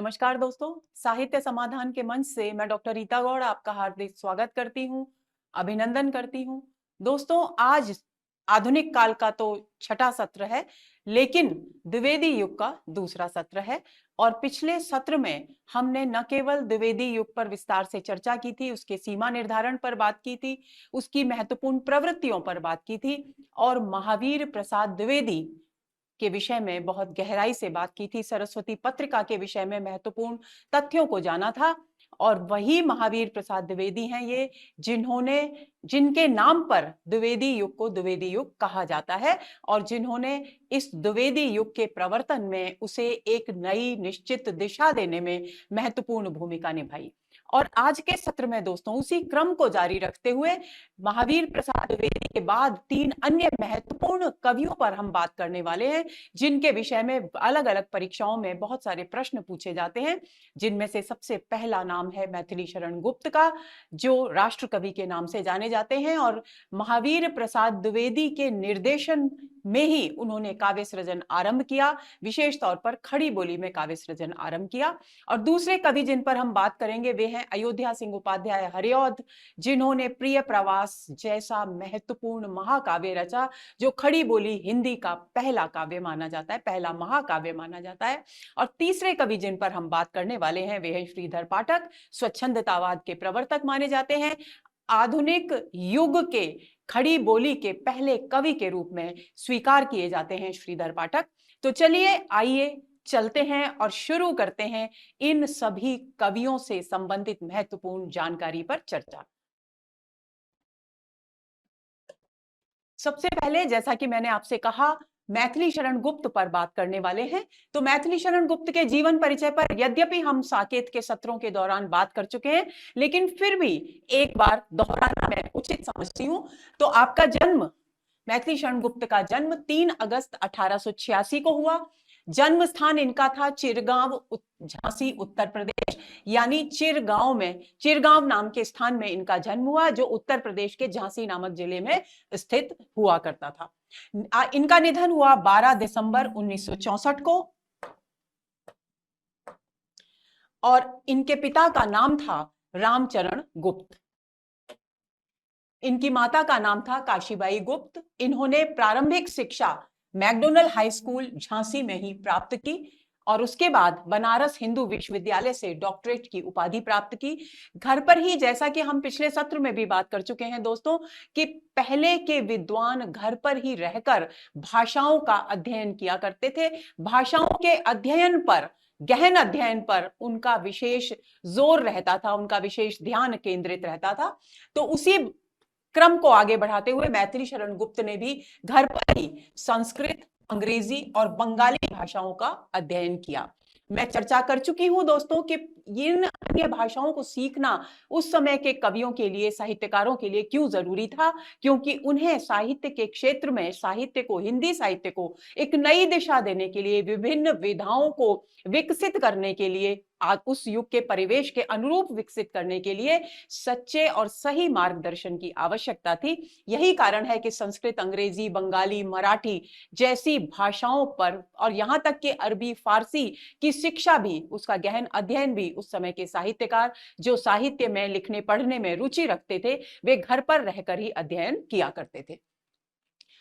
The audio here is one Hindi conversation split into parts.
नमस्कार दोस्तों, साहित्य समाधान के मंच से मैं डॉक्टर रीता गौड़ आपका हार्दिक स्वागत करती हूँ, अभिनंदन करती हूँ। दोस्तों, आज आधुनिक काल का तो छठा सत्र है, लेकिन द्विवेदी युग का दूसरा सत्र है। और पिछले सत्र में हमने न केवल द्विवेदी युग पर विस्तार से चर्चा की थी, उसके सीमा निर्धारण पर बात की थी, उसकी महत्वपूर्ण प्रवृत्तियों पर बात की थी और महावीर प्रसाद द्विवेदी के विषय में बहुत गहराई से बात की थी, सरस्वती पत्रिका के विषय में महत्वपूर्ण तथ्यों को जाना था। और वही महावीर प्रसाद द्विवेदी हैं ये, जिनके नाम पर द्विवेदी युग को द्विवेदी युग कहा जाता है और जिन्होंने इस द्विवेदी युग के प्रवर्तन में उसे एक नई निश्चित दिशा देने में महत्वपूर्ण भूमिका निभाई। और आज के सत्र में दोस्तों उसी क्रम को जारी रखते हुए महावीर प्रसाद द्विवेदी के बाद तीन अन्य महत्वपूर्ण कवियों पर हम बात करने वाले हैं, जिनके विषय में अलग अलग परीक्षाओं में बहुत सारे प्रश्न पूछे जाते हैं। जिनमें से सबसे पहला नाम है मैथिली शरण गुप्त का, जो राष्ट्र कवि के नाम से जाने जाते हैं और महावीर प्रसाद द्विवेदी के निर्देशन में ही उन्होंने काव्य सृजन आरंभ किया, विशेष तौर पर खड़ी बोली में काव्य सृजन आरंभ किया। और दूसरे कवि जिन पर हम बात करेंगे वे हैं अयोध्या सिंह उपाध्याय हरिऔध, जिन्होंने प्रिय प्रवास जैसा महत्वपूर्ण महाकाव्य रचा, जो खड़ी बोली हिंदी का पहला काव्य माना जाता है, पहला महाकाव्य माना जाता है। और तीसरे कवि जिन पर हम बात करने वाले हैं वे हैं श्रीधर पाठक, स्वच्छंदतावाद के प्रवर्तक माने जाते हैं। आधुनिक युग के खड़ी बोली के पहले कवि के रूप में स्वीकार किए जाते हैं श्रीधर पाठक। तो चलिए आइए चलते हैं और शुरू करते हैं इन सभी कवियों से संबंधित महत्वपूर्ण जानकारी पर चर्चा। सबसे पहले, जैसा कि मैंने आपसे कहा, मैथिली शरण गुप्त पर बात करने वाले हैं। तो मैथिली शरण गुप्त के जीवन परिचय पर यद्यपि हम साकेत के सत्रों के दौरान बात कर चुके हैं, लेकिन फिर भी एक बार दोहराना मैं उचित समझती हूं। तो आपका जन्म, मैथिली शरण गुप्त का जन्म 3 अगस्त 1886 को हुआ। जन्म स्थान इनका था चिरगांव, झांसी, उत्तर प्रदेश। यानी चिरगांव नाम के स्थान में इनका जन्म हुआ, जो उत्तर प्रदेश के झांसी नामक जिले में स्थित हुआ करता था। इनका निधन हुआ 12 दिसंबर 1964 को। और इनके पिता का नाम था रामचरण गुप्त। इनकी माता का नाम था काशीबाई गुप्त। इन्होंने प्रारंभिक शिक्षा मैकडोनल्ड हाई स्कूल झांसी में ही प्राप्त की और उसके बाद बनारस हिंदू विश्वविद्यालय से डॉक्टरेट की उपाधि प्राप्त की। घर पर ही, जैसा कि हम पिछले सत्र में भी बात कर चुके हैं दोस्तों, कि पहले के विद्वान घर पर ही रहकर भाषाओं का अध्ययन किया करते थे। भाषाओं के अध्ययन पर, गहन अध्ययन पर उनका विशेष जोर रहता था, उनका विशेष ध्यान केंद्रित रहता था। तो उसी क्रम को आगे बढ़ाते हुए मैथिली शरण गुप्त ने भी घर पर ही संस्कृत, अंग्रेजी और बंगाली भाषाओं का अध्ययन किया। मैं चर्चा कर चुकी हूं दोस्तों कि इन अन्य भाषाओं को सीखना उस समय के कवियों के लिए, साहित्यकारों के लिए क्यों जरूरी था, क्योंकि उन्हें साहित्य के क्षेत्र में साहित्य को, हिंदी साहित्य को एक नई दिशा देने के लिए, विभिन्न विधाओं को विकसित करने के लिए, उस युग के परिवेश के अनुरूप विकसित करने के लिए सच्चे और सही मार्गदर्शन की आवश्यकता थी। यही कारण है कि संस्कृत, अंग्रेजी, बंगाली, मराठी जैसी भाषाओं पर और यहां तक कि अरबी, फारसी की शिक्षा भी, उसका गहन अध्ययन भी उस समय के साहित्यकार, जो साहित्य में लिखने पढ़ने में रुचि रखते थे, वे घर पर रहकर ही अध्ययन किया करते थे।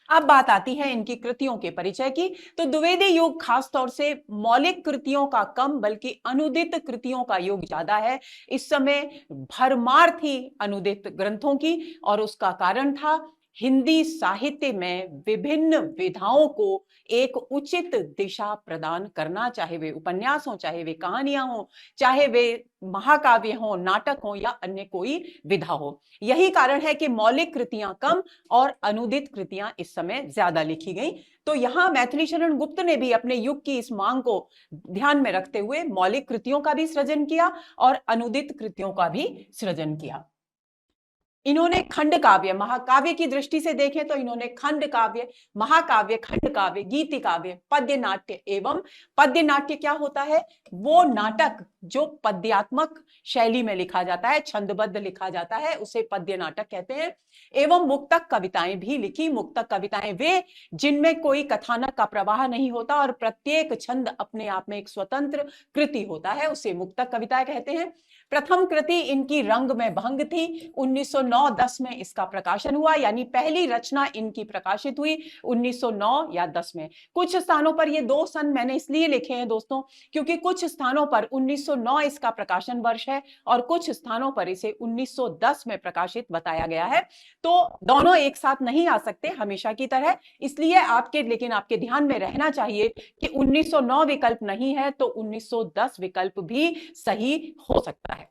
अब बात आती है इनकी कृतियों के परिचय की। तो द्विवेदी युग खास तौर से मौलिक कृतियों का कम बल्कि अनुदित कृतियों का युग ज्यादा है। इस समय भरमार थी अनुदित ग्रंथों की और उसका कारण था हिंदी साहित्य में विभिन्न विधाओं को एक उचित दिशा प्रदान करना, चाहे वे उपन्यास हो, चाहे वे कहानियां हो, चाहे वे महाकाव्य हो, नाटक हो या अन्य कोई विधा हो। यही कारण है कि मौलिक कृतियां कम और अनुदित कृतियां इस समय ज्यादा लिखी गई। तो यहां मैथिली शरण गुप्त ने भी अपने युग की इस मांग को ध्यान में रखते हुए मौलिक कृतियों का भी सृजन किया और अनुदित कृतियों का भी सृजन किया। इन्होंने खंड काव्य, महाकाव्य की दृष्टि से देखें तो इन्होंने खंड काव्य, महाकाव्य, खंड काव्य, गीति काव्य, पद्य नाट्य एवं पद्य नाट्य क्या होता है, वो नाटक जो पद्यात्मक शैली में लिखा जाता है, छंदबद्ध लिखा जाता है, उसे पद्य नाटक कहते हैं। एवं मुक्तक कविताएं भी लिखी। मुक्तक कविताएं वे जिनमें कोई कथानक का प्रवाह नहीं होता और प्रत्येक छंद अपने आप में एक स्वतंत्र कृति होता है, उसे मुक्तक कविताएं कहते हैं। प्रथम कृति इनकी रंग में भंग थी। 1909-10 में इसका प्रकाशन हुआ, यानी पहली रचना इनकी प्रकाशित हुई 1909 या 10 में। कुछ स्थानों पर ये दो सन मैंने इसलिए लिखे हैं दोस्तों, क्योंकि कुछ स्थानों पर 1909 इसका प्रकाशन वर्ष है और कुछ स्थानों पर इसे 1910 में प्रकाशित बताया गया है। तो दोनों एक साथ नहीं आ सकते हमेशा की तरह, इसलिए लेकिन आपके ध्यान में रहना चाहिए कि 1909 विकल्प नहीं है तो 1910 विकल्प भी सही हो सकता है।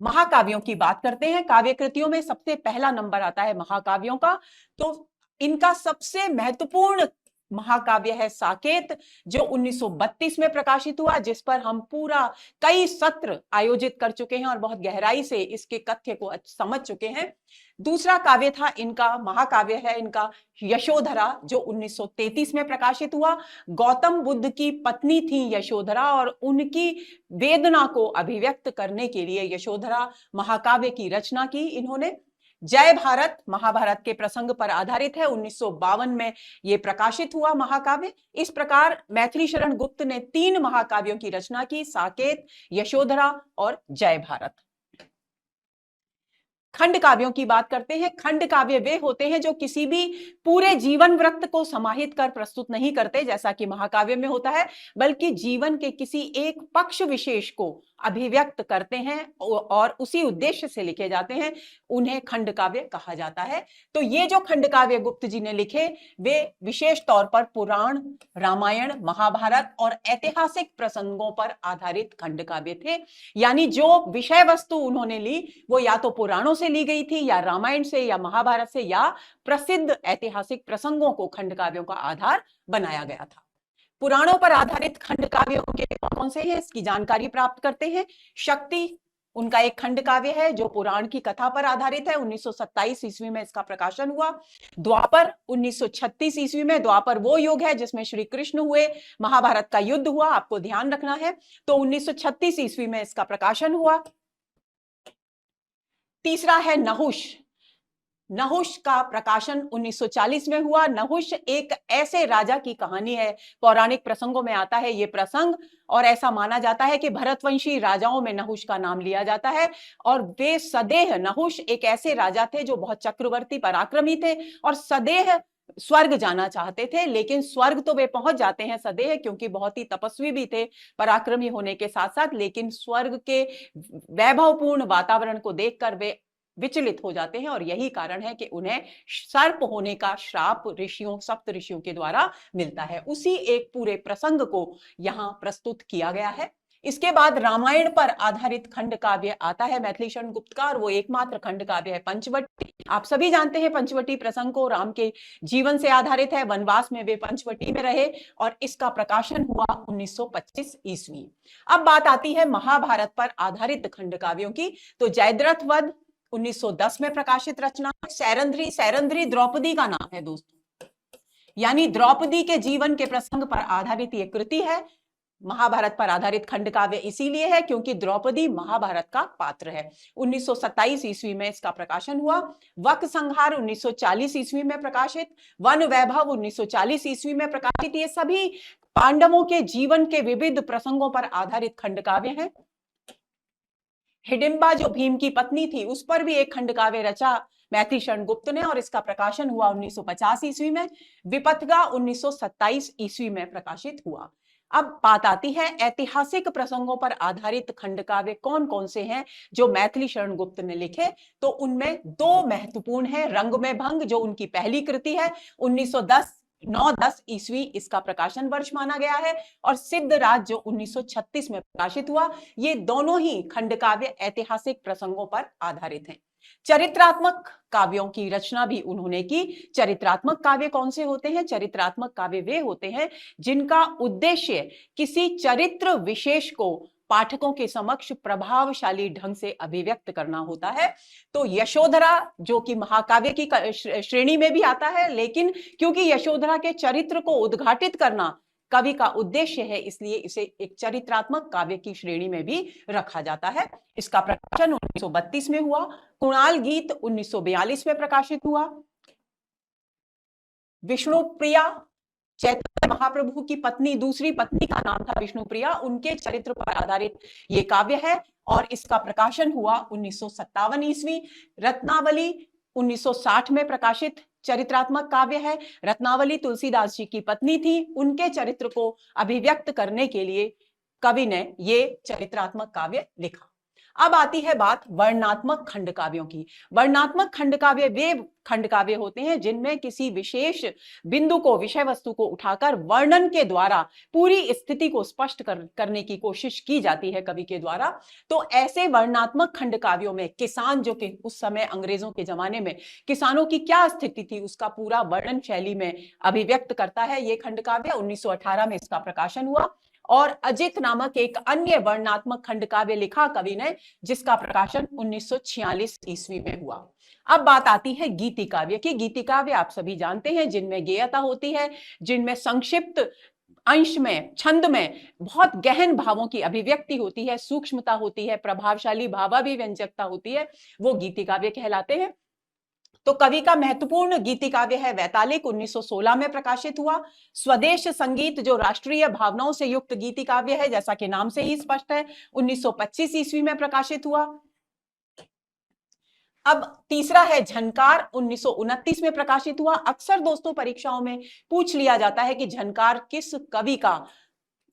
महाकाव्यों की बात करते हैं। काव्य कृतियों में सबसे पहला नंबर आता है महाकाव्यों का। तो इनका सबसे महत्वपूर्ण महाकाव्य है साकेत, जो 1932 में प्रकाशित हुआ, जिस पर हम पूरा कई सत्र आयोजित कर चुके हैं और बहुत गहराई से इसके कथ्य को समझ चुके हैं। दूसरा काव्य था इनका, महाकाव्य है इनका यशोधरा, जो 1933 में प्रकाशित हुआ। गौतम बुद्ध की पत्नी थी यशोधरा और उनकी वेदना को अभिव्यक्त करने के लिए यशोधरा महाकाव्य की रचना की इन्होंने। जय भारत महाभारत के प्रसंग पर आधारित है, 1952 में यह प्रकाशित हुआ महाकाव्य। इस प्रकार मैथिली शरण गुप्त ने 3 महाकाव्यों की रचना की, साकेत, यशोधरा और जय भारत। खंड काव्यों की बात करते हैं। खंड काव्य वे होते हैं जो किसी भी पूरे जीवन वृत्त को समाहित कर प्रस्तुत नहीं करते जैसा कि महाकाव्य में होता है, बल्कि जीवन के किसी एक पक्ष विशेष को अभिव्यक्त करते हैं और उसी उद्देश्य से लिखे जाते हैं, उन्हें खंड काव्य कहा जाता है। तो ये जो खंड काव्य गुप्त जी ने लिखे वे विशेष तौर पर पुराण, रामायण, महाभारत और ऐतिहासिक प्रसंगों पर आधारित खंड काव्य थे। यानी जो विषय वस्तु उन्होंने ली वो या तो पुराणों से ली गई थी या रामायण से या महाभारत से या प्रसिद्ध ऐतिहासिक प्रसंगों को खंड काव्यों का आधार बनाया गया था। पुराणों पर आधारित खंड काव्यों के कौन से हैं इसकी जानकारी प्राप्त करते हैं। शक्ति उनका एक खंड काव्य है जो पुराण की कथा पर आधारित है, 1927 ईस्वी में इसका प्रकाशन हुआ। द्वापर 1936 ईस्वी में, द्वापर वो युग है जिसमें श्री कृष्ण हुए, महाभारत का युद्ध हुआ, आपको ध्यान रखना है। तो 1936 ईस्वी में इसका प्रकाशन हुआ। तीसरा है नहुष। नहुष का प्रकाशन 1940 में हुआ। नहुष एक ऐसे राजा की कहानी है, पौराणिक प्रसंगों में आता है ये प्रसंग, और ऐसा माना जाता है कि भरतवंशी राजाओं में नहुष का नाम लिया जाता है। और वे सदेह, नहुष एक ऐसे राजा थे जो बहुत चक्रवर्ती पराक्रमी थे और सदेह स्वर्ग जाना चाहते थे, लेकिन स्वर्ग तो वे पहुंच जाते हैं सदेह, क्योंकि बहुत ही तपस्वी भी थे पराक्रमी होने के साथ साथ, लेकिन स्वर्ग के वैभवपूर्ण वातावरण को देखकर वे विचलित हो जाते हैं और यही कारण है कि उन्हें सर्प होने का श्राप सप्त ऋषियों के द्वारा मिलता है। उसी एक पूरे प्रसंग को यहां प्रस्तुत किया गया है। इसके बाद रामायण पर आधारित खंड काव्य आता है मैथिली शरण गुप्त का, और वो एकमात्र खंड काव्य है पंचवटी। आप सभी जानते हैं पंचवटी प्रसंग को, राम के जीवन से आधारित है। वनवास में वे पंचवटी में रहे और इसका प्रकाशन हुआ 1925 ईस्वी। अब बात आती है महाभारत पर आधारित खंड काव्यों की। तो जयद्रथ वध 1910 में प्रकाशित रचना। सैरंध्री, सैरंध्री द्रौपदी का नाम है दोस्तों, यानी द्रौपदी के जीवन के प्रसंग पर आधारित यह कृति है। महाभारत पर आधारित खंड काव्य इसीलिए है क्योंकि द्रौपदी महाभारत का पात्र है। 1927 ईस्वी में इसका प्रकाशन हुआ। वक संहार 1940 ईस्वी में प्रकाशित। वन वैभव 1940 ईस्वी में प्रकाशित। ये सभी पांडवों के जीवन के विविध प्रसंगों पर आधारित खंड काव्य हैं। हिडिंबा जो भीम की पत्नी थी उस पर भी एक खंड काव्य रचा मैथिली शरण गुप्त ने और इसका प्रकाशन हुआ 1950 ईस्वी में। विपथगा 1927 ईस्वी में प्रकाशित हुआ। अब बात आती है ऐतिहासिक प्रसंगों पर आधारित खंड काव्य कौन कौन से हैं जो मैथिली शरण गुप्त ने लिखे। तो उनमें 2 महत्वपूर्ण हैं। रंग में भंग जो उनकी पहली कृति है, 1910 ईस्वी इसका प्रकाशन वर्ष माना गया है, और सिद्धराज जो 1936 में प्रकाशित हुआ। ये दोनों ही खंड काव्य ऐतिहासिक प्रसंगों पर आधारित हैं। चरित्रात्मक काव्यों की रचना भी उन्होंने की। चरित्रात्मक काव्य कौन से होते हैं? चरित्रात्मक काव्य वे होते हैं जिनका उद्देश्य किसी चरित्र विशेष को पाठकों के समक्ष प्रभावशाली ढंग से अभिव्यक्त करना होता है। तो यशोधरा जो कि महाकाव्य की श्रेणी में भी आता है, लेकिन क्योंकि यशोधरा के चरित्र को उद्घाटित करना कवि का उद्देश्य है, इसलिए इसे एक चरित्रात्मक काव्य की श्रेणी में भी रखा जाता है। इसका प्रकाशन 1932 में हुआ। कुणाल गीत 1942 में प्रकाशित हुआ। विष्णुप्रिया, चैतन्य महाप्रभु की पत्नी, दूसरी पत्नी का नाम था विष्णुप्रिया, उनके चरित्र पर आधारित ये काव्य है और इसका प्रकाशन हुआ 1957 ईस्वी। रत्नावली 1960 में प्रकाशित चरित्रात्मक काव्य है। रत्नावली तुलसीदास जी की पत्नी थी, उनके चरित्र को अभिव्यक्त करने के लिए कवि ने ये चरित्रात्मक काव्य लिखा। अब आती है बात वर्णनात्मक खंड काव्यों की। वर्णनात्मक खंड काव्य वे खंड काव्य होते हैं जिनमें किसी विशेष बिंदु को, विषय वस्तु को उठाकर वर्णन के द्वारा पूरी स्थिति को स्पष्ट करने की कोशिश की जाती है कवि के द्वारा। तो ऐसे वर्णनात्मक खंड काव्यों में किसान, जो कि उस समय अंग्रेजों के जमाने में किसानों की क्या स्थिति थी उसका पूरा वर्णन शैली में अभिव्यक्त करता है ये खंड काव्य। 1918 में इसका प्रकाशन हुआ। और अजित नामक एक अन्य वर्णनात्मक खंड काव्य लिखा कवि ने, जिसका प्रकाशन 1946 ईस्वी में हुआ। अब बात आती है गीति काव्य की। गीति काव्य आप सभी जानते हैं, जिनमें गेयता होती है, जिनमें संक्षिप्त अंश में, छंद में बहुत गहन भावों की अभिव्यक्ति होती है, सूक्ष्मता होती है, प्रभावशाली भावाभिव्यंजकता होती है, वो गीति काव्य कहलाते हैं। तो कवि का महत्वपूर्ण गीति काव्य है वैतालिक, 1916 में प्रकाशित हुआ। स्वदेश संगीत जो राष्ट्रीय भावनाओं से युक्त गीति काव्य है, जैसा कि नाम से ही स्पष्ट है, 1925 ईस्वी में प्रकाशित हुआ। अब तीसरा है झनकार, 1929 में प्रकाशित हुआ। अक्सर दोस्तों परीक्षाओं में पूछ लिया जाता है कि झनकार किस कवि का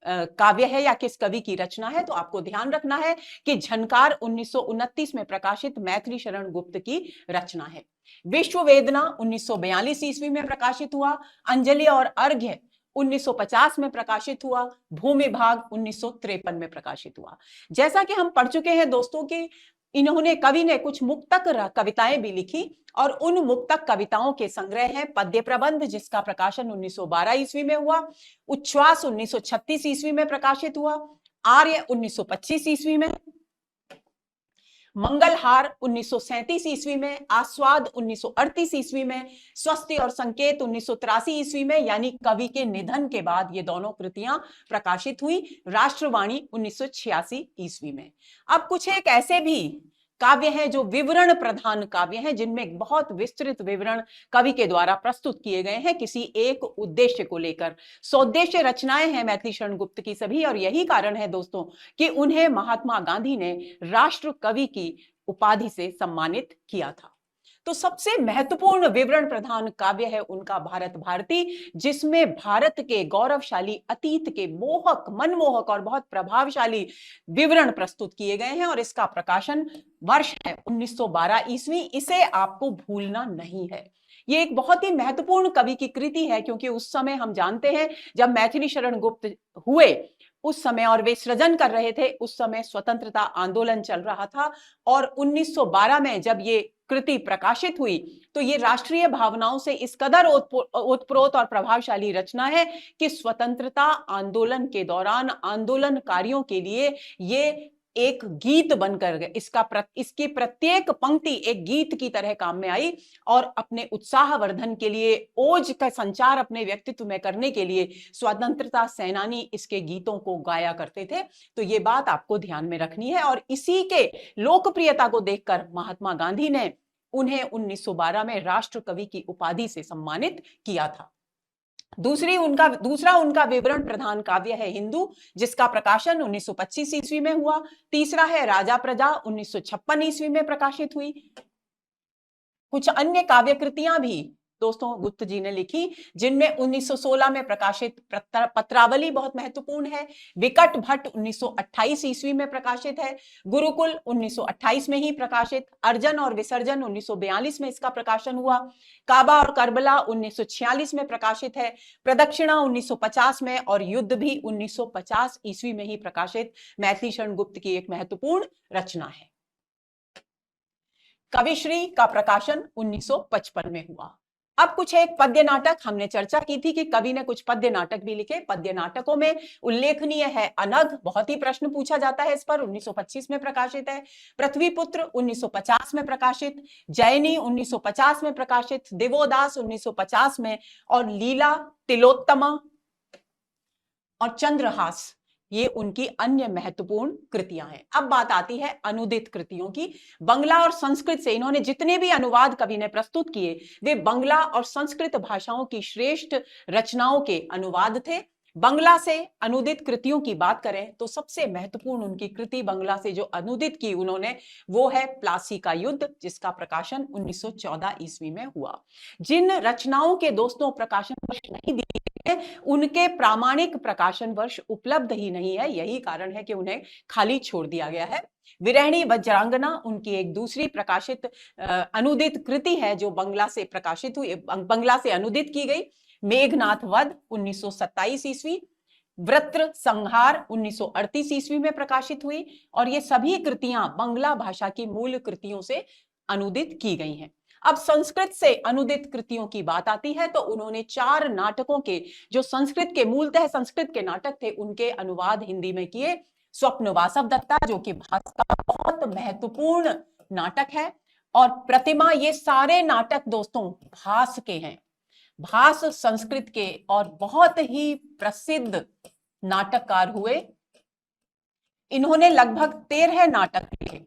काव्य है या किस कवि की रचना है, तो आपको ध्यान रखना है कि झनकार 1929 में प्रकाशित मैथिली शरण गुप्त की रचना है। विश्व वेदना 1942 ईस्वी में प्रकाशित हुआ। अंजलि और अर्घ्य 1950 में प्रकाशित हुआ। भूमि भाग 1953 में प्रकाशित हुआ। जैसा कि हम पढ़ चुके हैं दोस्तों कि कवि ने कुछ मुक्तक कविताएं भी लिखी और उन मुक्तक कविताओं के संग्रह है पद्य प्रबंध, जिसका प्रकाशन 1912 ईस्वी में हुआ। उच्छ्वास 1936 ईस्वी में प्रकाशित हुआ। आर्य 1925 ईस्वी में। मंगलहार 1937 ईस्वी में। आस्वाद 1938 ईस्वी में। स्वस्ति और संकेत 1983 ईस्वी में, यानी कवि के निधन के बाद ये दोनों कृतियां प्रकाशित हुई। राष्ट्रवाणी 1986 ईस्वी में। अब कुछ एक ऐसे भी काव्य हैं जो विवरण प्रधान काव्य हैं, जिनमें बहुत विस्तृत विवरण कवि के द्वारा प्रस्तुत किए गए हैं किसी एक उद्देश्य को लेकर। सौद्देश्य रचनाएं हैं मैथिली शरण गुप्त की सभी, और यही कारण है दोस्तों कि उन्हें महात्मा गांधी ने राष्ट्र कवि की उपाधि से सम्मानित किया था। तो सबसे महत्वपूर्ण विवरण प्रधान काव्य है उनका भारत भारती, जिसमें भारत के गौरवशाली अतीत के मोहक, मनमोहक और बहुत प्रभावशाली विवरण प्रस्तुत किए गए हैं। और इसका प्रकाशन वर्ष है 1912 ईस्वी। इसे आपको भूलना नहीं है। ये एक बहुत ही महत्वपूर्ण कवि की कृति है, क्योंकि उस समय हम जानते हैं जब मैथिली शरण गुप्त हुए उस समय और वे सृजन कर रहे थे, उस समय स्वतंत्रता आंदोलन चल रहा था। और 1912 में जब ये कृति प्रकाशित हुई तो ये राष्ट्रीय भावनाओं से इस कदर ओतप्रोत और प्रभावशाली रचना है कि स्वतंत्रता आंदोलन के दौरान आंदोलनकारियों के लिए ये एक गीत बनकर इसकी प्रत्येक पंक्ति एक गीत की तरह काम में आई। और अपने उत्साहवर्धन के लिए, ओज का संचार अपने व्यक्तित्व में करने के लिए स्वतंत्रता सेनानी इसके गीतों को गाया करते थे। तो ये बात आपको ध्यान में रखनी है। और इसी के लोकप्रियता को देखकर महात्मा गांधी ने उन्हें 1912 में राष्ट्र कवि की उपाधि से सम्मानित किया था। दूसरा उनका विवरण प्रधान काव्य है हिंदू, जिसका प्रकाशन 1925 ईस्वी में हुआ। तीसरा है राजा प्रजा, 1956 ईस्वी में प्रकाशित हुई। कुछ अन्य काव्य कृतियां भी दोस्तों गुप्त जी ने लिखी, जिनमें 1916 में प्रकाशित पत्रावली बहुत महत्वपूर्ण है। विकट भट्ट 1928 ईस्वी में प्रकाशित है। गुरुकुल 1928 में ही प्रकाशित। अर्जन और विसर्जन 1942 में इसका प्रकाशन हुआ। काबा और करबला 1946 में प्रकाशित है। प्रदक्षिणा 1950 में और युद्ध भी 1950 ईस्वी में ही प्रकाशित मैथिली शरण गुप्त की एक महत्वपूर्ण रचना है। कविश्री का प्रकाशन 1955 में हुआ। अब कुछ एक पद्य नाटक, हमने चर्चा की थी कि कवि ने कुछ पद्य नाटक भी लिखे। पद्य नाटकों में उल्लेखनीय है अनघ, बहुत ही प्रश्न पूछा जाता है इस पर, 1925 में प्रकाशित है। पृथ्वीपुत्र 1950 में प्रकाशित, जैनी 1950 में प्रकाशित, देवोदास 1950 में, और लीला, तिलोत्तमा और चंद्रहास ये उनकी अन्य महत्वपूर्ण कृतियां हैं। अब बात आती है अनुदित कृतियों की। बंगला और संस्कृत से इन्होंने जितने भी अनुवाद कवि ने प्रस्तुत किए वे बंगला और संस्कृत भाषाओं की श्रेष्ठ रचनाओं के अनुवाद थे। बंगला से अनुदित कृतियों की बात करें तो सबसे महत्वपूर्ण उनकी कृति बंगला से जो अनुदित की उन्होंने वो है प्लासी का युद्ध, जिसका प्रकाशन 1914 ईस्वी में हुआ। जिन रचनाओं के दोस्तों प्रकाशन वर्ष नहीं दिए उनके प्रामाणिक प्रकाशन वर्ष उपलब्ध ही नहीं है, यही कारण है कि उन्हें खाली छोड़ दिया गया है। विरहणी वज्रांगना उनकी एक दूसरी प्रकाशित अनुदित कृति है जो बंगला से प्रकाशित हुई, बंगला से अनुदित की गई। मेघनाथ वध 1927 ईस्वी, वृत्र संहार 1938 ईस्वी में प्रकाशित हुई, और ये सभी कृतियां बंगला भाषा की मूल कृतियों से अनुदित की गई हैं। अब संस्कृत से अनुदित कृतियों की बात आती है तो उन्होंने 4 नाटकों के, जो संस्कृत के मूलतः संस्कृत के नाटक थे, उनके अनुवाद हिंदी में किए। स्वप्न वासव दत्ता जो कि भास का बहुत महत्वपूर्ण नाटक है, और प्रतिमा, ये सारे नाटक दोस्तों भास के हैं। भास संस्कृत के और बहुत ही प्रसिद्ध नाटककार हुए। इन्होंने लगभग 13 नाटक लिखे,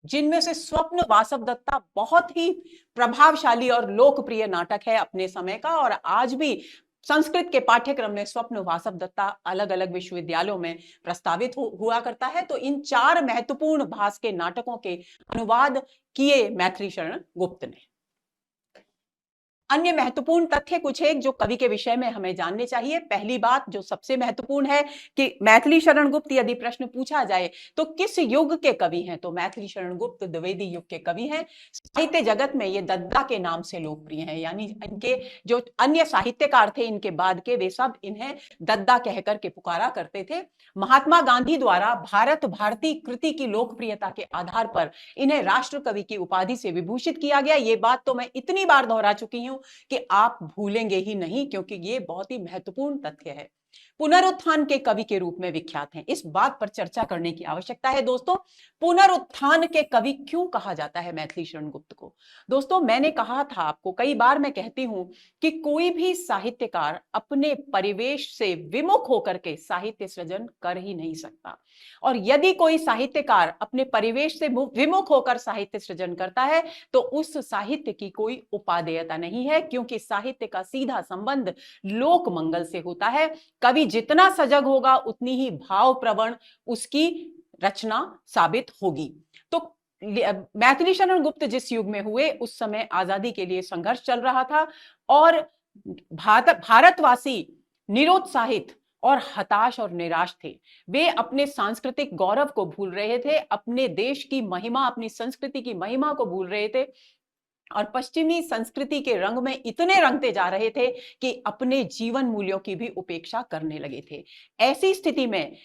जिनमें से स्वप्न वासव दत्ता बहुत ही प्रभावशाली और लोकप्रिय नाटक है अपने समय का, और आज भी संस्कृत के पाठ्यक्रम में स्वप्न वासव दत्ता अलग अलग विश्वविद्यालयों में प्रस्तावित हुआ करता है। तो इन 4 महत्वपूर्ण भास के नाटकों के अनुवाद किए मैथिली शरण गुप्त ने। अन्य महत्वपूर्ण तथ्य कुछ एक जो कवि के विषय में हमें जानने चाहिए। पहली बात जो सबसे महत्वपूर्ण है कि मैथिली शरण गुप्त, यदि प्रश्न पूछा जाए तो किस युग के कवि हैं, तो मैथिली शरण गुप्त द्विवेदी युग के कवि हैं। साहित्य जगत में ये दद्दा के नाम से लोकप्रिय हैं, यानी इनके जो अन्य साहित्यकार थे इनके बाद के, वे सब इन्हें दद्दा कहकर के पुकारा करते थे। महात्मा गांधी द्वारा भारत भारती कृति की लोकप्रियता के आधार पर इन्हें राष्ट्र कवि की उपाधि से विभूषित किया गया। ये बात तो मैं इतनी बार दोहरा चुकी हूं कि आप भूलेंगे ही नहीं, क्योंकि ये बहुत ही महत्वपूर्ण तथ्य है। पुनरुत्थान के कवि के रूप में विख्यात हैं, इस बात पर चर्चा करने की आवश्यकता है दोस्तों। पुनरुत्थान के कवि क्यों कहा जाता है मैथिली शरण गुप्त को? दोस्तों मैंने कहा था आपको, कई बार मैं कहती हूं कि कोई भी साहित्यकार अपने परिवेश से विमुख होकर के साहित्य सृजन कर ही नहीं सकता, और यदि कोई साहित्यकार अपने परिवेश से विमुख होकर साहित्य सृजन करता है तो उस साहित्य की कोई उपादेयता नहीं है, क्योंकि साहित्य का सीधा संबंध लोक मंगल से होता है। कवि जितना सजग होगा उतनी ही भावप्रवण उसकी रचना साबित होगी। तो मैथिली शरण गुप्त जिस युग में हुए उस समय आजादी के लिए संघर्ष चल रहा था, और भारतवासी निरुत्साहित और हताश और निराश थे। वे अपने सांस्कृतिक गौरव को भूल रहे थे, अपने देश की महिमा, अपनी संस्कृति की महिमा को भूल रहे थे, और पश्चिमी संस्कृति के रंग में इतने रंगते जा रहे थे कि अपने जीवन मूल्यों की भी उपेक्षा करने लगे थे। ऐसी स्थिति में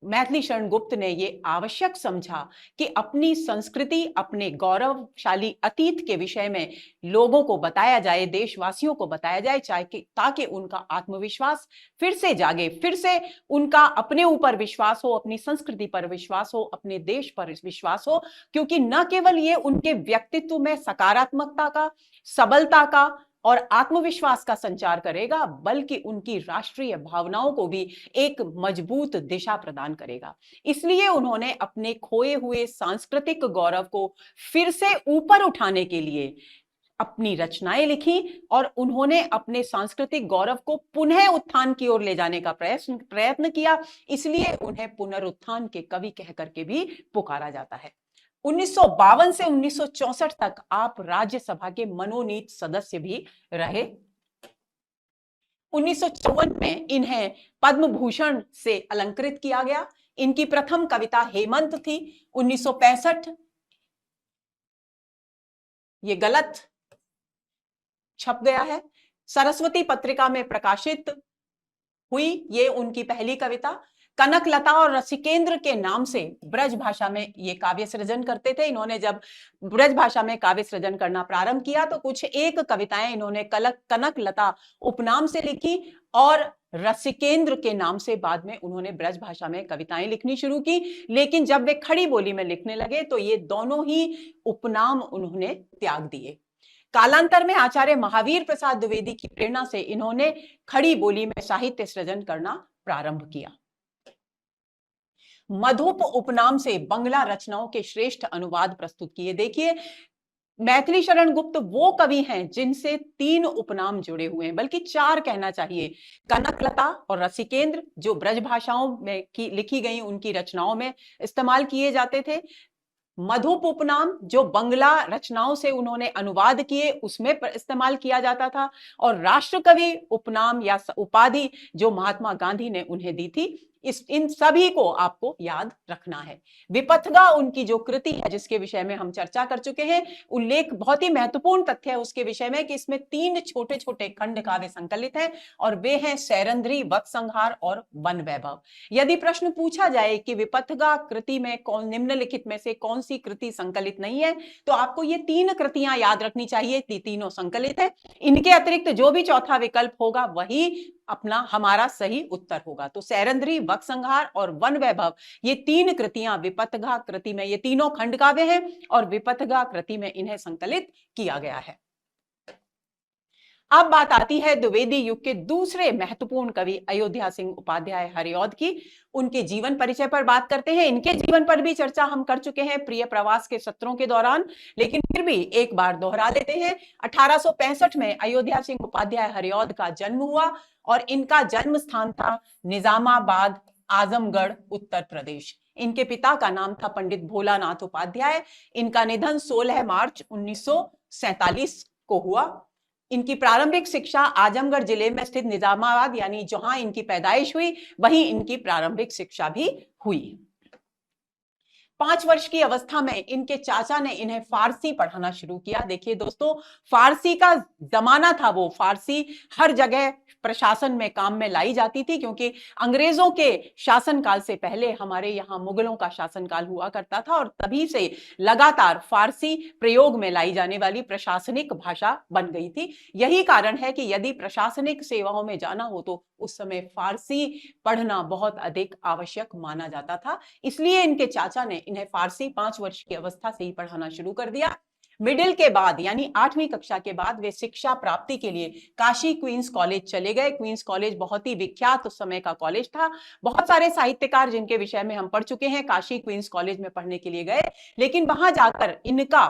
मैथिली शरण गुप्त ने यह आवश्यक समझा कि अपनी संस्कृति, अपने गौरवशाली अतीत के विषय में लोगों को बताया जाए, देशवासियों को बताया जाए, ताकि उनका आत्मविश्वास फिर से जागे, फिर से उनका अपने ऊपर विश्वास हो, अपनी संस्कृति पर विश्वास हो, अपने देश पर विश्वास हो। क्योंकि न केवल ये उनके व्यक्तित्व में सकारात्मकता का, सबलता का और आत्मविश्वास का संचार करेगा, बल्कि उनकी राष्ट्रीय भावनाओं को भी एक मजबूत दिशा प्रदान करेगा। इसलिए उन्होंने अपने खोए हुए सांस्कृतिक गौरव को फिर से ऊपर उठाने के लिए अपनी रचनाएं लिखी, और उन्होंने अपने सांस्कृतिक गौरव को पुनः उत्थान की ओर ले जाने का प्रयत्न किया। इसलिए उन्हें पुनरुत्थान के कवि कहकर के भी पुकारा जाता है। 1952 से 1964 तक आप राज्यसभा के मनोनीत सदस्य भी रहे। 1954 में इन्हें पद्म भूषण से अलंकृत किया गया। इनकी प्रथम कविता हेमंत थी। 1965 ये गलत छप गया है, सरस्वती पत्रिका में प्रकाशित हुई ये उनकी पहली कविता। कनकलता और रसिकेंद्र के नाम से ब्रज भाषा में ये काव्य सृजन करते थे। इन्होंने जब ब्रज भाषा में काव्य सृजन करना प्रारंभ किया तो कुछ एक कविताएं इन्होंने कनकलता उपनाम से लिखी और रसिकेंद्र के नाम से बाद में उन्होंने ब्रज भाषा में कविताएं लिखनी शुरू की। लेकिन जब वे खड़ी बोली में लिखने लगे तो ये दोनों ही उपनाम उन्होंने त्याग दिए। कालांतर में आचार्य महावीर प्रसाद द्विवेदी की प्रेरणा से इन्होंने खड़ी बोली में साहित्य सृजन करना प्रारंभ किया। मधुप उपनाम से बंगला रचनाओं के श्रेष्ठ अनुवाद प्रस्तुत किए। देखिए, मैथिली शरण गुप्त वो कवि हैं जिनसे 3 उपनाम जुड़े हुए हैं, बल्कि 4 कहना चाहिए। कनकलता और रसिकेंद्र जो ब्रज भाषाओं में की लिखी गई उनकी रचनाओं में इस्तेमाल किए जाते थे। मधुप उपनाम जो बंगला रचनाओं से उन्होंने अनुवाद किए उसमें इस्तेमाल किया जाता था। और राष्ट्रकवि उपनाम या उपाधि जो महात्मा गांधी ने उन्हें दी थी। इन सभी को आपको याद रखना है। विपथगा उनकी जो कृति है जिसके विषय में हम चर्चा कर चुके हैं, उल्लेख बहुत ही महत्वपूर्ण तथ्य है उसके विषय में कि इसमें 3 छोटे छोटे खंड काव्य संकलित हैं और वे हैं सैरंध्री, वत्संहार और वन वैभव। यदि प्रश्न पूछा जाए कि विपथगा कृति में कौन निम्नलिखित में से कौन सी कृति संकलित नहीं है, तो आपको ये 3 कृतियां याद रखनी चाहिए। तीनों संकलित है। इनके अतिरिक्त जो भी चौथा विकल्प होगा वही अपना हमारा सही उत्तर होगा। तो सैरंध्री, वत्संहार और वन वैभव ये 3 कृतियां विपथगा कृति में, ये तीनों खंड काव्य हैं और विपथगा कृति में इन्हें संकलित किया गया है। अब बात आती है द्विवेदी युग के दूसरे महत्वपूर्ण कवि अयोध्या सिंह उपाध्याय हरिऔध की। उनके जीवन परिचय पर बात करते हैं। इनके जीवन पर भी चर्चा हम कर चुके हैं प्रिय प्रवास के सत्रों के दौरान, लेकिन फिर भी एक बार दोहरा लेते हैं। 1865 में अयोध्या सिंह उपाध्याय हरिऔध का जन्म हुआ और इनका जन्म स्थान था निजामाबाद, आजमगढ़, उत्तर प्रदेश। इनके पिता का नाम था पंडित भोलानाथ उपाध्याय। इनका निधन 16 मार्च 1947 को हुआ। इनकी प्रारंभिक शिक्षा आजमगढ़ जिले में स्थित निजामाबाद यानी जहां इनकी पैदाइश हुई वहीं इनकी प्रारंभिक शिक्षा भी हुई। 5 वर्ष की अवस्था में इनके चाचा ने इन्हें फारसी पढ़ाना शुरू किया। देखिए दोस्तों, फारसी का जमाना था, वो फारसी हर जगह प्रशासन में काम में लाई जाती थी क्योंकि अंग्रेजों के शासनकाल से पहले हमारे यहाँ मुगलों का शासनकाल हुआ करता था और तभी से लगातार फारसी प्रयोग में लाई जाने वाली प्रशासनिक भाषा बन गई थी। यही कारण है कि यदि प्रशासनिक सेवाओं में जाना हो तो उस समय फारसी पढ़ना बहुत अधिक आवश्यक माना जाता था। इसलिए इनके चाचा ने इन्हें फारसी 5 वर्ष की अवस्था से ही पढ़ाना शुरू कर दिया। मिडिल के बाद यानी 8वीं कक्षा के बाद वे शिक्षा प्राप्ति के लिए काशी क्वींस कॉलेज चले गए। क्वींस कॉलेज बहुत ही विख्यात उस समय का कॉलेज था। बहुत सारे साहित्यकार जिनके विषय में हम पढ़ चुके हैं काशी क्वींस कॉलेज में पढ़ने के लिए गए, लेकिन वहां जाकर इनका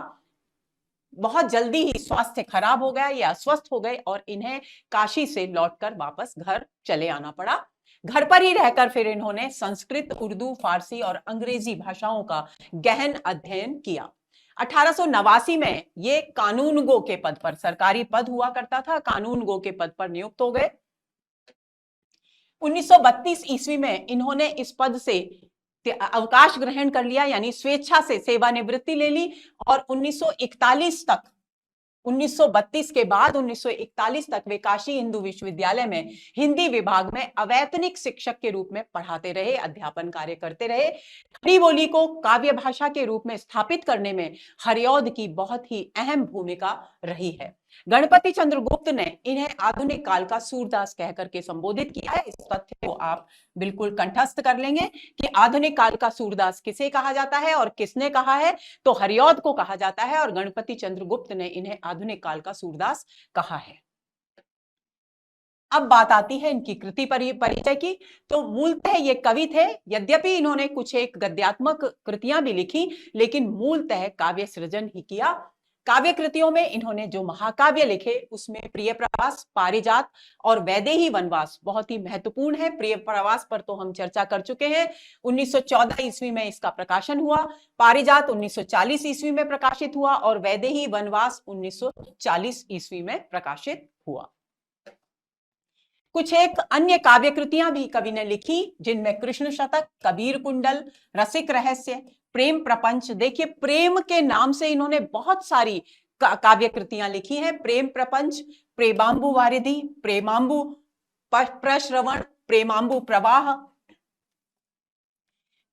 बहुत जल्दी ही स्वास्थ्य खराब हो गया, ये अस्वस्थ हो गए और इन्हें काशी से लौटकर वापस घर चले आना पड़ा। घर पर ही रहकर फिर इन्होंने संस्कृत, उर्दू, फारसी और अंग्रेजी भाषाओं का गहन अध्ययन किया। 1889 में ये कानून गो के पद पर, सरकारी पद हुआ करता था, कानून गो के पद पर नियुक्त हो गए। 1932 ईस्वी में इन्होंने इस पद से अवकाश ग्रहण कर लिया यानी स्वेच्छा से सेवानिवृत्ति ले ली और 1931 तक, 1932 के बाद 1941 तक वे काशी हिंदू विश्वविद्यालय में हिंदी विभाग में अवैतनिक शिक्षक के रूप में पढ़ाते रहे, अध्यापन कार्य करते रहे। खड़ी बोली को काव्य भाषा के रूप में स्थापित करने में हरिऔध की बहुत ही अहम भूमिका रही है। गणपति चंद्र गुप्त ने इन्हें आधुनिक काल का सूरदास कहकर के संबोधित किया है। इस तथ्य को आप बिल्कुल कंठस्थ कर लेंगे कि आधुनिक काल का सूरदास किसे कहा जाता है और किसने कहा है, तो हरिऔध को कहा जाता है और गणपति चंद्र गुप्त ने इन्हें आधुनिक काल का सूरदास कहा है। अब बात आती है इनकी कृति परिचय की। तो मूलतः ये कवि थे, यद्यपि इन्होंने कुछ एक गद्यात्मक कृतियां भी लिखी, लेकिन मूलतः काव्य सृजन ही किया। काव्य कृतियों में इन्होंने जो महाकाव्य लिखे उसमें प्रिय प्रवास, पारिजात और वैदेही वनवास बहुत ही महत्वपूर्ण है। प्रिय प्रवास पर तो हम चर्चा कर चुके हैं, 1914 ईस्वी में इसका प्रकाशन हुआ। पारिजात 1940 ईस्वी में प्रकाशित हुआ और वैदेही वनवास 1940 ईस्वी में प्रकाशित हुआ। कुछ एक अन्य काव्य कृतियां भी कवि ने लिखी जिनमें कृष्ण शतक, कबीर कुंडल, रसिक रहस्य, प्रेम प्रपंच। देखिए, प्रेम के नाम से इन्होंने बहुत सारी काव्य कृतियां लिखी हैं। प्रेम प्रपंच, प्रेमांबु वारिधि, प्रेमांबु प्रश्रवण, प्रेमांबु प्रवाह,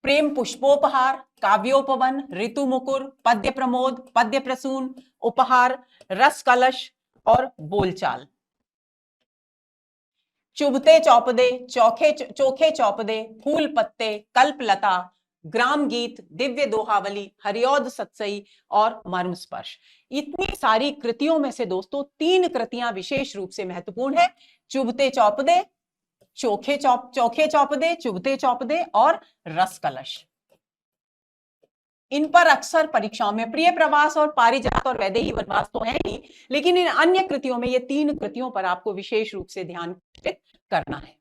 प्रेम पुष्पोपहार, काव्योपवन, ऋतु मुकुर, पद्य प्रमोद, पद्य प्रसून, उपहार, रस कलश और बोलचाल। चुभते चौपदे, चोखे चौपदे, फूल पत्ते, कल्पलता, ग्राम गीत, दिव्य दोहावली, हरिऔध सत्सई और मर्म स्पर्श। इतनी सारी कृतियों में से दोस्तों 3 कृतियां विशेष रूप से महत्वपूर्ण है। चुभते चौपदे, चोखे चौपदे, चुभते चौपदे और रस कलश। इन पर अक्सर परीक्षाओं में प्रिय प्रवास और पारिजात और वैदेही वनवास तो है ही, लेकिन इन अन्य कृतियों में ये 3 कृतियों पर आपको विशेष रूप से ध्यान केंद्रित करना है।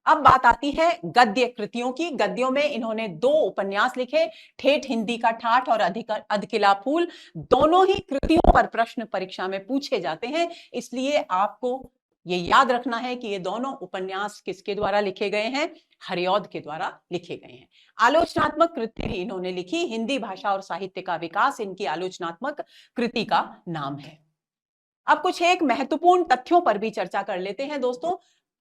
अब बात आती है गद्य कृतियों की। गद्यों में इन्होंने 2 उपन्यास लिखे, ठेठ हिंदी का ठाठ और अधकिला फूल। दोनों ही कृतियों पर प्रश्न परीक्षा में पूछे जाते हैं, इसलिए आपको ये याद रखना है कि ये दोनों उपन्यास किसके द्वारा लिखे गए हैं? हरिऔध के द्वारा लिखे गए हैं। आलोचनात्मक कृति भी इन्होंने लिखी। हिंदी भाषा और साहित्य का विकास इनकी आलोचनात्मक कृति का नाम है। अब कुछ एक महत्वपूर्ण तथ्यों पर भी चर्चा कर लेते हैं दोस्तों।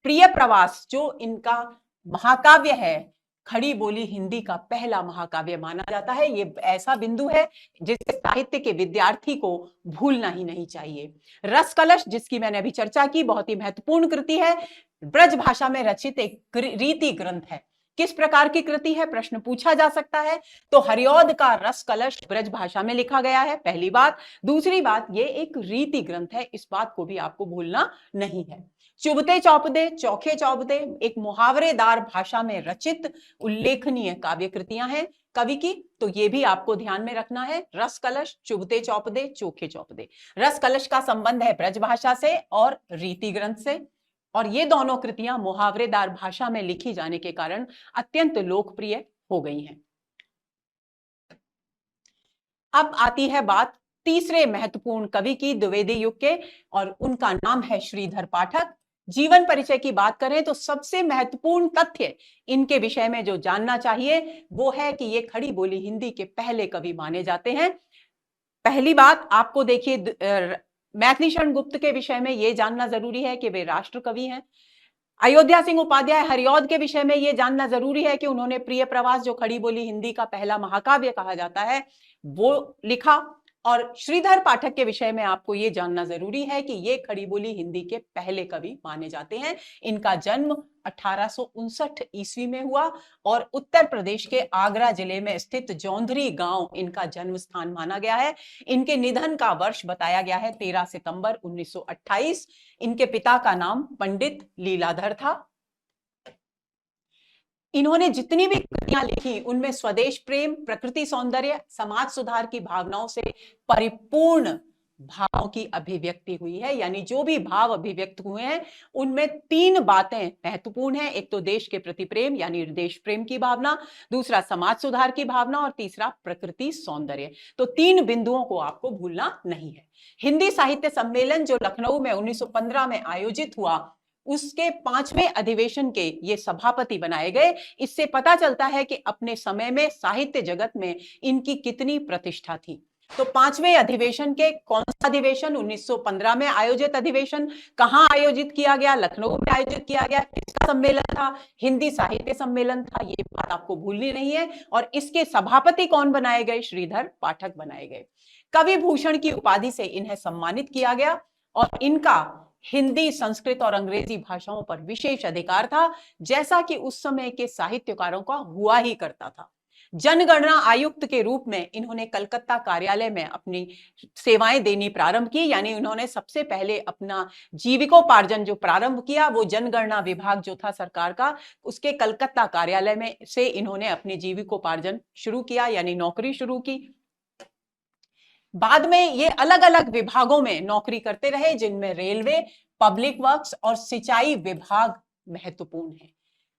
प्रिय प्रवास जो इनका महाकाव्य है, खड़ी बोली हिंदी का पहला महाकाव्य माना जाता है। ये ऐसा बिंदु है जिसे साहित्य के विद्यार्थी को भूलना ही नहीं चाहिए। रस कलश, जिसकी मैंने अभी चर्चा की, बहुत ही महत्वपूर्ण कृति है। ब्रज भाषा में रचित एक रीति ग्रंथ है। किस प्रकार की कृति है, प्रश्न पूछा जा सकता है। तो हरिऔध का रस कलश ब्रज भाषा में लिखा गया है, पहली बात। दूसरी बात, ये एक रीति ग्रंथ है, इस बात को भी आपको भूलना नहीं है। चुभते चौपदे, चौखे चौपदे एक मुहावरेदार भाषा में रचित उल्लेखनीय काव्य कृतियां हैं कवि की, तो ये भी आपको ध्यान में रखना है। रस कलश, चुभते चौपदे, चोखे चौपदे। रस कलश का संबंध है ब्रज भाषा से और रीति ग्रंथ से, और ये दोनों कृतियां मुहावरेदार भाषा में लिखी जाने के कारण अत्यंत लोकप्रिय हो गई हैं। अब आती है बात तीसरे महत्वपूर्ण कवि की द्विवेदी युग के, और उनका नाम है श्रीधर पाठक। जीवन परिचय की बात करें तो सबसे महत्वपूर्ण तथ्य इनके विषय में जो जानना चाहिए वो है कि ये खड़ी बोली हिंदी के पहले कवि माने जाते हैं। पहली बात आपको देखिए, मैथिली शरण गुप्त के विषय में यह जानना जरूरी है कि वे राष्ट्र कवि हैं। अयोध्या सिंह उपाध्याय हरिऔध के विषय में यह जानना जरूरी है कि उन्होंने प्रिय प्रवास, जो खड़ी बोली हिंदी का पहला महाकाव्य कहा जाता है, वो लिखा। और श्रीधर पाठक के विषय में आपको यह जानना जरूरी है कि ये खड़ी बोली हिंदी के पहले कवि माने जाते हैं। इनका जन्म 1859 ईस्वी में हुआ और उत्तर प्रदेश के आगरा जिले में स्थित जौंधरी गांव इनका जन्म स्थान माना गया है। इनके निधन का वर्ष बताया गया है 13 सितंबर 1928। इनके पिता का नाम पंडित लीलाधर था। इन्होंने जितनी भी कृतियां लिखी उनमें स्वदेश प्रेम, प्रकृति सौंदर्य, समाज सुधार की भावनाओं से परिपूर्ण भावों की अभिव्यक्ति हुई है। यानी जो भी भाव अभिव्यक्त हुए हैं उनमें 3 बातें महत्वपूर्ण हैं। एक तो देश के प्रति प्रेम यानी देश प्रेम की भावना, दूसरा समाज सुधार की भावना और तीसरा प्रकृति सौंदर्य। तो 3 बिंदुओं को आपको भूलना नहीं है। हिंदी साहित्य सम्मेलन जो लखनऊ में 1915 में आयोजित हुआ, उसके 5वें अधिवेशन के ये सभापति बनाए गए। इससे पता चलता है कि अपने समय में साहित्य जगत में इनकी कितनी प्रतिष्ठा थी। तो 5वें अधिवेशन के, कौन सा अधिवेशन? 1915 में आयोजित अधिवेशन। कहां आयोजित किया गया? लखनऊ में आयोजित किया गया। किसका सम्मेलन था? हिंदी साहित्य सम्मेलन था। ये बात आपको भूलनी नहीं है। और इसके सभापति कौन बनाए गए? श्रीधर पाठक बनाए गए। कवि भूषण की उपाधि से इन्हें सम्मानित किया गया और इनका हिंदी, संस्कृत और अंग्रेजी भाषाओं पर विशेष अधिकार था, जैसा कि उस समय के साहित्यकारों का हुआ ही करता था। जनगणना आयुक्त के रूप में इन्होंने कलकत्ता कार्यालय में अपनी सेवाएं देनी प्रारंभ की। यानी उन्होंने सबसे पहले अपना जीविकोपार्जन जो प्रारंभ किया वो जनगणना विभाग जो था सरकार का, उसके कलकत्ता कार्यालय में से इन्होंने अपनी जीविकोपार्जन शुरू किया, यानी नौकरी शुरू की। बाद में ये अलग अलग विभागों में नौकरी करते रहे, जिनमें रेलवे, पब्लिक वर्क्स और सिंचाई विभाग महत्वपूर्ण है।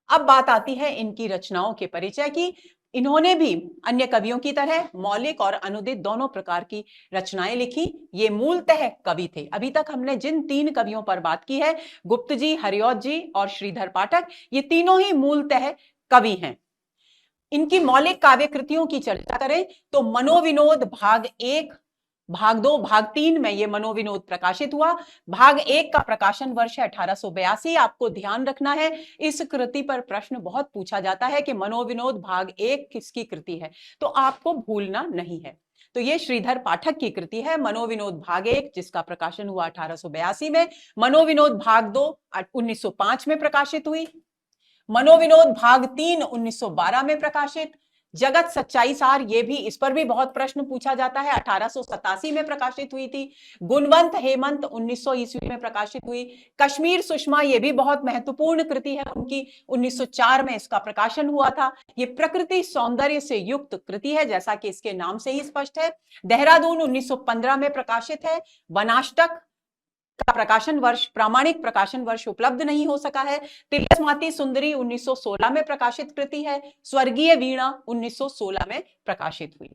अब बात आती है इनकी रचनाओं के परिचय की। इन्होंने भी अन्य कवियों की तरह मौलिक और अनुदित दोनों प्रकार की रचनाएं लिखी। ये मूलतः कवि थे। अभी तक हमने जिन 3 कवियों पर बात की है, गुप्त जी, हरिऔध जी और श्रीधर पाठक, ये तीनों ही मूलतः कवि हैं। इनकी मौलिक काव्य कृतियों की चर्चा करें तो मनोविनोद भाग 1 भाग 2 भाग 3 में ये मनोविनोद प्रकाशित हुआ। भाग 1 का प्रकाशन वर्ष है 1882। आपको ध्यान रखना है, इस कृति पर प्रश्न बहुत पूछा जाता है कि मनोविनोद भाग 1 किसकी कृति है, तो आपको भूलना नहीं है। तो ये श्रीधर पाठक की कृति है मनोविनोद भाग 1, जिसका प्रकाशन हुआ 1882 में। मनोविनोद भाग 2 1905 में प्रकाशित हुई। मनोविनोद भाग 3 1912 में प्रकाशित। जगत सच्चाई सार, ये भी, इस पर भी बहुत प्रश्न पूछा जाता है, 1887 में प्रकाशित हुई थी। गुणवंत हेमंत 1900 ईस्वी में प्रकाशित हुई। कश्मीर सुषमा, ये भी बहुत महत्वपूर्ण कृति है उनकी, 1904 में इसका प्रकाशन हुआ था। ये प्रकृति सौंदर्य से युक्त कृति है, जैसा कि इसके नाम से ही स्पष्ट है। देहरादून 1915 में प्रकाशित है। वनाष्टक का प्रकाशन वर्ष, प्रामाणिक प्रकाशन वर्ष उपलब्ध नहीं हो सका है। तिलस्माती सुंदरी 1916 में प्रकाशित कृति है। स्वर्गीय वीणा 1916 में प्रकाशित हुई।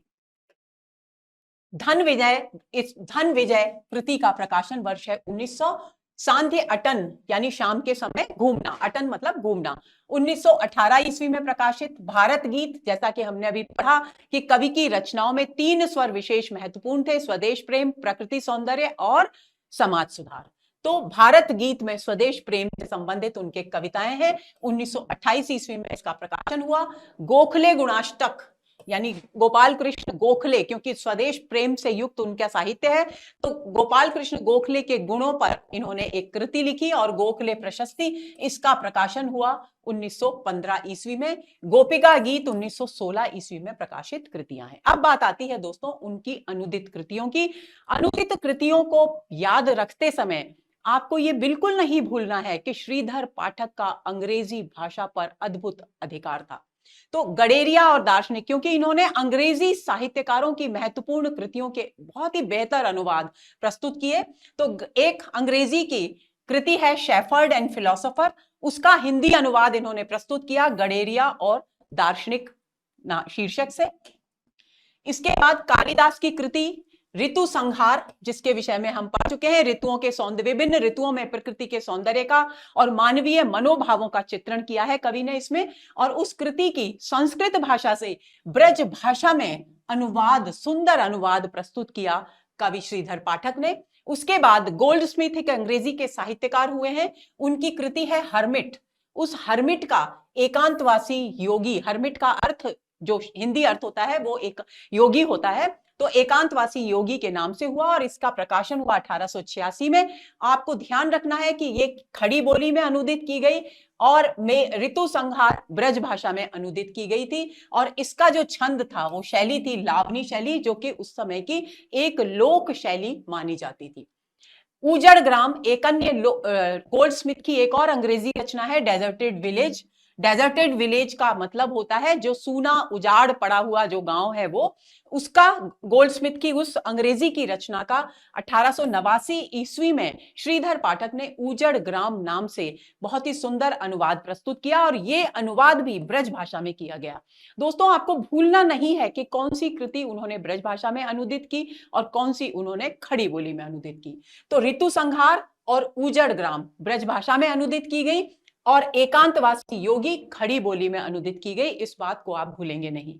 धन विजय, इस धन विजय कृति का प्रकाशन वर्ष है 1900। सांध्य अटन यानी शाम के समय घूमना, अटन मतलब घूमना, 1918 ईस्वी में प्रकाशित। भारत गीत, जैसा कि हमने अभी पढ़ा कि कवि की रचनाओं में 3 स्वर विशेष महत्वपूर्ण थे, स्वदेश प्रेम, प्रकृति सौंदर्य और समाज सुधार। तो भारत गीत में स्वदेश प्रेम से संबंधित उनके कविताएं हैं। 1928 ईस्वी में इसका प्रकाशन हुआ। गोखले गुणाष्टक यानी गोपाल कृष्ण गोखले, क्योंकि स्वदेश प्रेम से युक्त उनका साहित्य है, तो गोपाल कृष्ण गोखले के गुणों पर इन्होंने एक कृति लिखी और गोखले प्रशस्ति, इसका प्रकाशन हुआ 1915 ईस्वी में। गोपिका गीत 1916 ईस्वी में प्रकाशित कृतियां हैं। अब बात आती है दोस्तों उनकी अनुदित कृतियों की। अनुदित कृतियों को याद रखते समय आपको यह बिल्कुल नहीं भूलना है कि श्रीधर पाठक का अंग्रेजी भाषा पर अद्भुत अधिकार था। तो गडेरिया और दार्शनिक, क्योंकि इन्होंने अंग्रेजी साहित्यकारों की महत्वपूर्ण कृतियों के बहुत ही बेहतर अनुवाद प्रस्तुत किए। तो एक अंग्रेजी की कृति है शेफर्ड एंड फिलोसोफर, उसका हिंदी अनुवाद इन्होंने प्रस्तुत किया गडेरिया और दार्शनिक शीर्षक से। इसके बाद कालिदास की कृति ऋतु संहार, जिसके विषय में हम पढ़ चुके हैं, ऋतुओं के सौंदर्य, विभिन्न ऋतुओं में प्रकृति के सौंदर्य का और मानवीय मनोभावों का चित्रण किया है कवि ने इसमें। और उस कृति की संस्कृत भाषा से ब्रज भाषा में अनुवाद, सुंदर अनुवाद प्रस्तुत किया कवि श्रीधर पाठक ने। उसके बाद गोल्डस्मिथ एक अंग्रेजी के साहित्यकार हुए हैं, उनकी कृति है हर्मिट। उस हर्मिट का एकांतवासी योगी, हर्मिट का अर्थ जो हिंदी अर्थ होता है वो एक योगी होता है, तो एकांतवासी योगी के नाम से हुआ और इसका प्रकाशन हुआ 1886 में। आपको ध्यान रखना है कि ये खड़ी बोली में अनुदित की गई और में ऋतु संहार ब्रज भाषा में अनुदित की गई थी। और इसका जो छंद था वो शैली थी लावनी शैली, जो कि उस समय की एक लोक शैली मानी जाती थी। उजड़ ग्राम एक अन्य गोल्डस्मिथ की एक और अंग्रेजी रचना है, डेजर्टेड विलेज। डेजर्टेड विलेज का मतलब होता है जो सूना उजाड़ पड़ा हुआ जो गांव है वो, उसका गोल्डस्मिथ की उस अंग्रेजी की रचना का 1889 ईस्वी में श्रीधर पाठक ने उजड़ ग्राम नाम से बहुत ही सुंदर अनुवाद प्रस्तुत किया और ये अनुवाद भी ब्रज भाषा में किया गया। दोस्तों आपको भूलना नहीं है कि कौन सी कृति उन्होंने ब्रज भाषा में अनुदित की और कौन सी उन्होंने खड़ी बोली में अनुदित की। तो ऋतु संहार और उजड़ ग्राम ब्रज भाषा में अनुदित की गई और एकांतवासी योगी खड़ी बोली में अनुदित की गई, इस बात को आप भूलेंगे नहीं।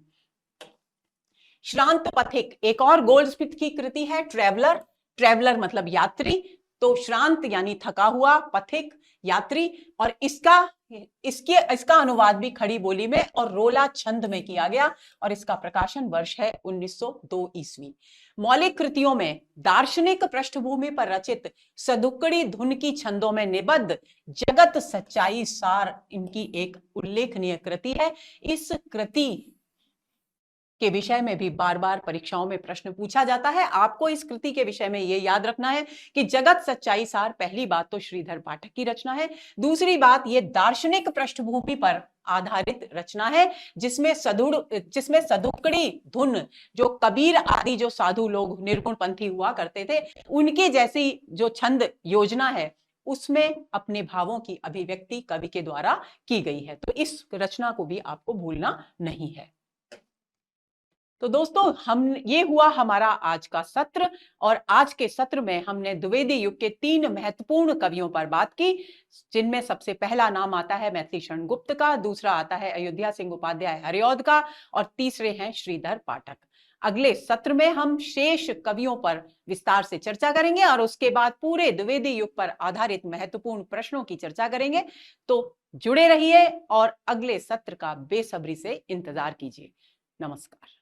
श्रांत पथिक एक और गोल्डस्मिथ की कृति है, ट्रेवलर। ट्रेवलर मतलब यात्री, तो श्रांत यानी थका हुआ, पथिक यात्री, और इसका अनुवाद भी खड़ी बोली में और रोला छंद में किया गया और इसका प्रकाशन वर्ष है 1902 ईस्वी। मौलिक कृतियों में दार्शनिक पृष्ठभूमि पर रचित सदुक्कड़ी धुन की छंदों में निबद्ध जगत सच्चाई सार इनकी एक उल्लेखनीय कृति है। इस कृति के विषय में भी बार बार परीक्षाओं में प्रश्न पूछा जाता है। आपको इस कृति के विषय में यह याद रखना है कि जगत सच्चाई सार, पहली बात तो श्रीधर पाठक की रचना है, दूसरी बात ये दार्शनिक पृष्ठभूमि पर आधारित रचना है जिसमें सदुक्कड़ी धुन, जो कबीर आदि जो साधु लोग निर्गुण पंथी हुआ करते थे उनके जैसी जो छंद योजना है उसमें अपने भावों की अभिव्यक्ति कवि के द्वारा की गई है। तो इस रचना को भी आपको भूलना नहीं है। तो दोस्तों ये हुआ हमारा आज का सत्र, और आज के सत्र में हमने द्विवेदी युग के 3 महत्वपूर्ण कवियों पर बात की, जिनमें सबसे पहला नाम आता है मैथिली शरण गुप्त का, दूसरा आता है अयोध्या सिंह उपाध्याय हरिऔध का, और तीसरे हैं श्रीधर पाठक। अगले सत्र में हम शेष कवियों पर विस्तार से चर्चा करेंगे और उसके बाद पूरे द्विवेदी युग पर आधारित महत्वपूर्ण प्रश्नों की चर्चा करेंगे। तो जुड़े रहिए और अगले सत्र का बेसब्री से इंतजार कीजिए। नमस्कार।